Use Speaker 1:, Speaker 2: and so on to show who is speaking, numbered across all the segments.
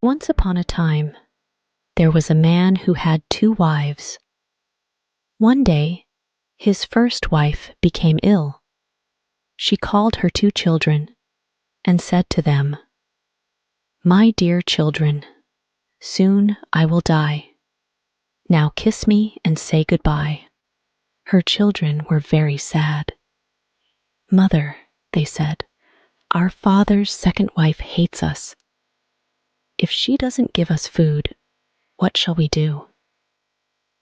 Speaker 1: Once upon a time, there was a man who had 2 wives. One day, his first wife became ill. She called her 2 children and said to them, "My dear children, soon I will die. Now kiss me and say goodbye." Her children were very sad. "Mother," they said, "our father's second wife hates us. If she doesn't give us food, what shall we do?"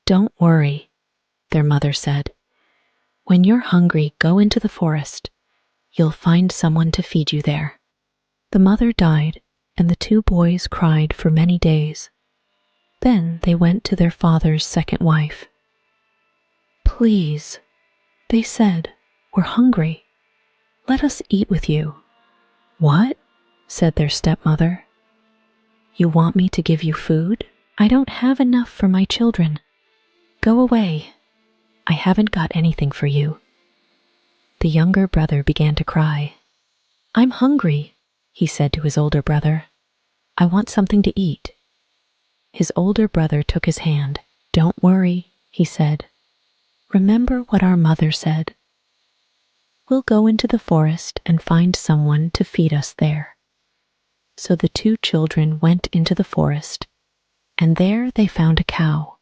Speaker 1: "Don't worry," their mother said. "When you're hungry, go into the forest. You'll find someone to feed you there." The mother died, and the 2 boys cried for many days. Then they went to their father's second wife. "Please," they said, "we're hungry. Let us eat with you." "What?" said their stepmother. "You want me to give you food? I don't have enough for my children. Go away. I haven't got anything for you." The younger brother began to cry. "I'm hungry," he said to his older brother. "I want something to eat." His older brother took his hand. "Don't worry," he said. "Remember what our mother said. We'll go into the forest and find someone to feed us there." So the 2 children went into the forest, and there they found a cow.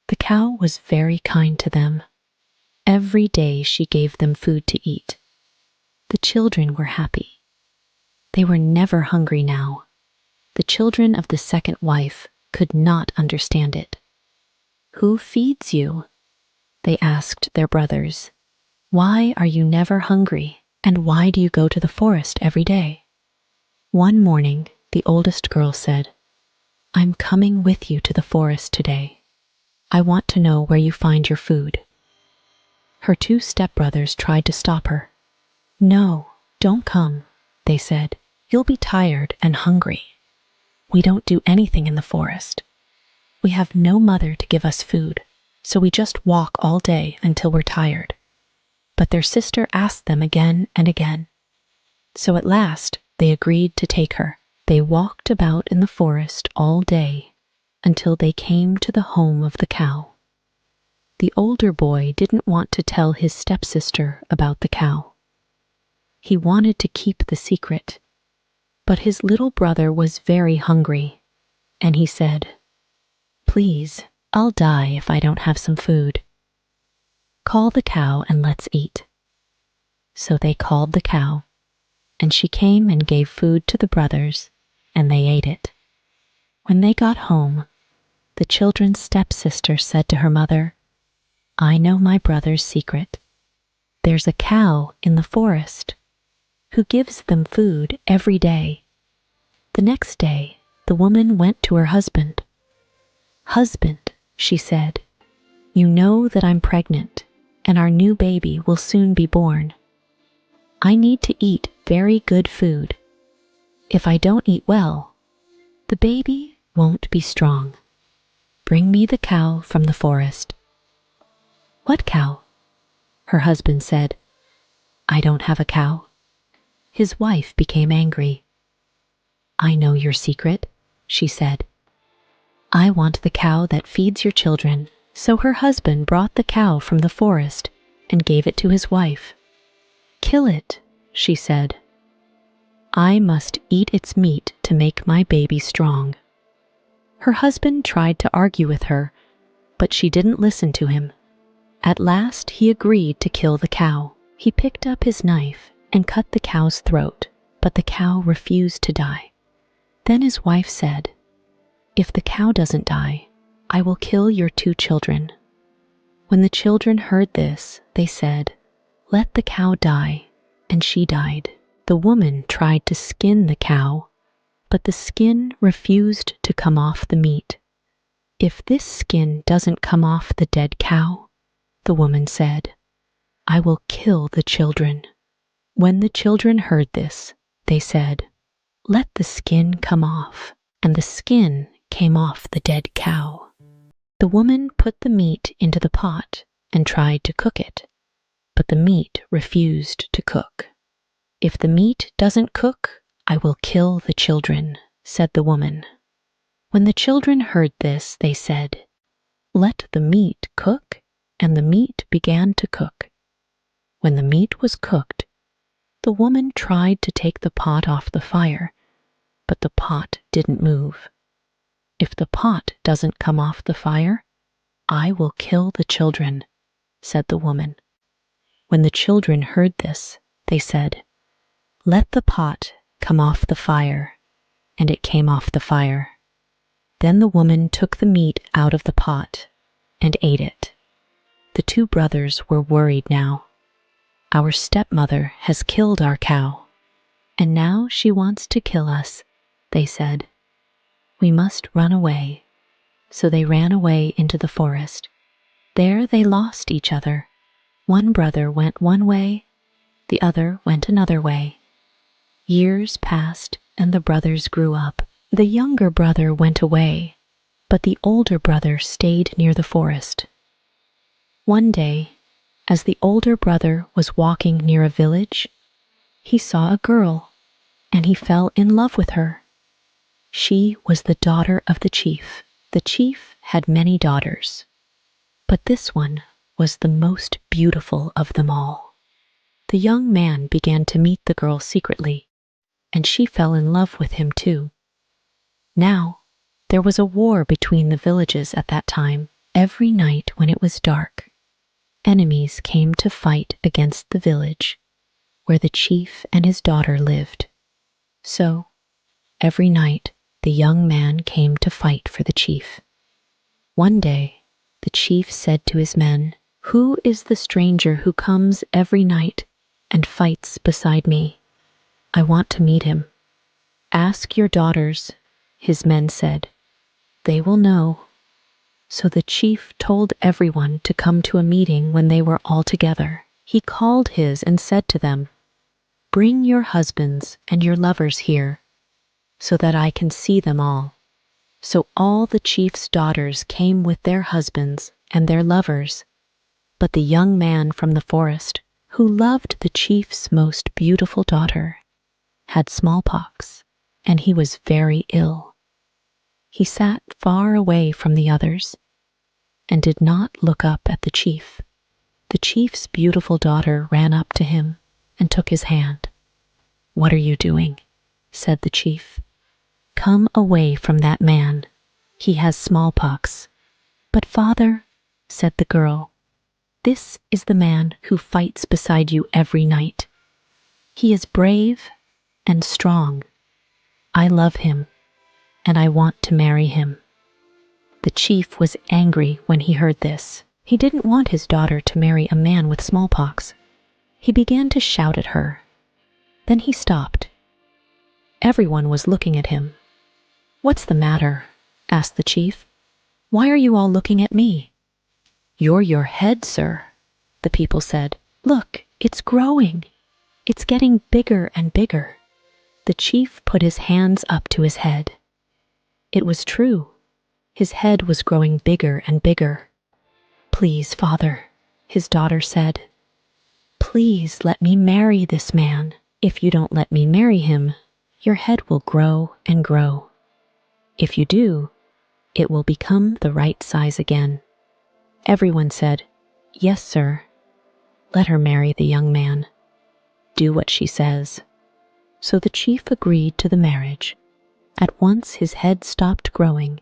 Speaker 1: The cow was very kind to them. Every day she gave them food to eat. The children were happy. They were never hungry now. The children of the second wife could not understand it. "Who feeds you?" they asked their brothers. "Why are you never hungry, and why do you go to the forest every day?" One morning, the oldest girl said, "I'm coming with you to the forest today. I want to know where you find your food." Her 2 stepbrothers tried to stop her. "No, don't come," they said. "You'll be tired and hungry. We don't do anything in the forest. We have no mother to give us food, so we just walk all day until we're tired." But their sister asked them again and again. So at last they agreed to take her. They walked about in the forest all day until they came to the home of the cow. The older boy didn't want to tell his stepsister about the cow. He wanted to keep the secret, but his little brother was very hungry, and he said, "Please, I'll die if I don't have some food. Call the cow and let's eat." So they called the cow, and she came and gave food to the brothers, and they ate it. When they got home, the children's stepsister said to her mother, "I know my brother's secret. There's a cow in the forest who gives them food every day." The next day, the woman went to her husband. "Husband," she said, "you know that I'm pregnant, and our new baby will soon be born. I need to eat very good food. If I don't eat well, the baby won't be strong. Bring me the cow from the forest." "What cow?" her husband said. "I don't have a cow." His wife became angry. "I know your secret," she said. "I want the cow that feeds your children." So her husband brought the cow from the forest and gave it to his wife. "Kill it," she said. "I must eat its meat to make my baby strong." Her husband tried to argue with her, but she didn't listen to him. At last he agreed to kill the cow. He picked up his knife and cut the cow's throat, but the cow refused to die. Then his wife said, "If the cow doesn't die, I will kill your 2 children." When the children heard this, they said, "Let the cow die," and she died. The woman tried to skin the cow, but the skin refused to come off the meat. "If this skin doesn't come off the dead cow," the woman said, "I will kill the children." When the children heard this, they said, "Let the skin come off," and the skin came off the dead cow. The woman put the meat into the pot and tried to cook it, but the meat refused to cook. "If the meat doesn't cook, I will kill the children," said the woman. When the children heard this, they said, "Let the meat cook," and the meat began to cook. When the meat was cooked, the woman tried to take the pot off the fire, but the pot didn't move. "If the pot doesn't come off the fire, I will kill the children," said the woman. When the children heard this, they said, "Let the pot come off the fire," and it came off the fire. Then the woman took the meat out of the pot and ate it. The two brothers were worried now. "Our stepmother has killed our cow, and now she wants to kill us," they said. "We must run away." So they ran away into the forest. There they lost each other. One brother went one way, the other went another way. Years passed and the brothers grew up. The younger brother went away, but the older brother stayed near the forest. One day, as the older brother was walking near a village, he saw a girl, and he fell in love with her. She was the daughter of the chief. The chief had many daughters, but this one was the most beautiful of them all. The young man began to meet the girl secretly, and she fell in love with him too. Now, there was a war between the villages at that time. Every night when it was dark, enemies came to fight against the village where the chief and his daughter lived. So, every night, the young man came to fight for the chief. One day, the chief said to his men, "Who is the stranger who comes every night and fights beside me? I want to meet him." "Ask your daughters," his men said. "They will know." So the chief told everyone to come to a meeting when they were all together. He called his and said to them, "Bring your husbands and your lovers here, so that I can see them all." So all the chief's daughters came with their husbands and their lovers, but the young man from the forest, who loved the chief's most beautiful daughter, had smallpox, and he was very ill. He sat far away from the others and did not look up at the chief. The chief's beautiful daughter ran up to him and took his hand. "What are you doing?" said the chief. "Come away from that man. He has smallpox." "But father," said the girl, "this is the man who fights beside you every night. He is brave and strong. I love him, and I want to marry him." The chief was angry when he heard this. He didn't want his daughter to marry a man with smallpox. He began to shout at her. Then he stopped. Everyone was looking at him. "What's the matter?" asked the chief. "Why are you all looking at me?" "You're your head, sir," the people said. "Look, it's growing. It's getting bigger and bigger." The chief put his hands up to his head. It was true. His head was growing bigger and bigger. "Please, father," his daughter said, "please let me marry this man. If you don't let me marry him, your head will grow and grow. If you do, it will become the right size again." Everyone said, "Yes, sir. Let her marry the young man. Do what she says." So the chief agreed to the marriage. At once his head stopped growing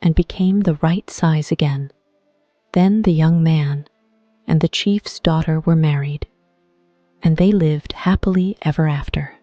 Speaker 1: and became the right size again. Then the young man and the chief's daughter were married, and they lived happily ever after.